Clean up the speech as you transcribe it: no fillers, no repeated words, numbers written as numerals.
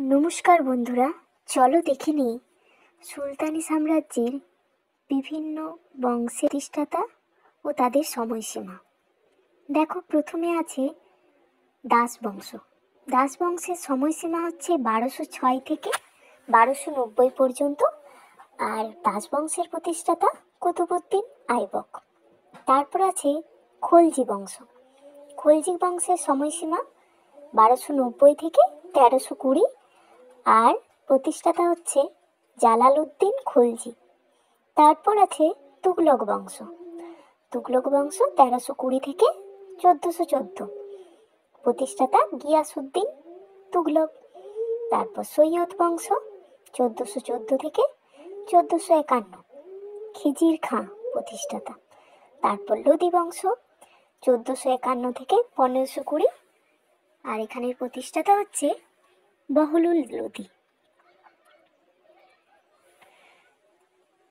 নমস্কার বন্ধুরা, চলো দেখে নিই সুলতানি সাম্রাজ্যের বিভিন্ন বংশের প্রতিষ্ঠাতা ও তাদের সময়সীমা। দেখো, প্রথমে আছে দাস বংশ। দাস বংশের সময়সীমা হচ্ছে 1206 থেকে 1290 পর্যন্ত। আর দাস বংশের প্রতিষ্ঠাতা কুতুবউদ্দিন আইবক। তারপর আছে খলজি বংশ। খলজি বংশের সময়সীমা 1290 থেকে 1320, আর প্রতিষ্ঠাতা হচ্ছে জালালউদ্দিন খলজি। তারপর আছে তুগলক বংশ। তুগলক বংশ 1320 থেকে 1414, প্রতিষ্ঠাতা গিয়াসউদ্দিন তুগলক। তারপর সৈয়দ বংশ 1414 থেকে 1451, খিজির খাঁ প্রতিষ্ঠাতা। তারপর লোদি বংশ 1451 থেকে 1520, আর এখানের প্রতিষ্ঠাতা হচ্ছে বহলুল লোদি।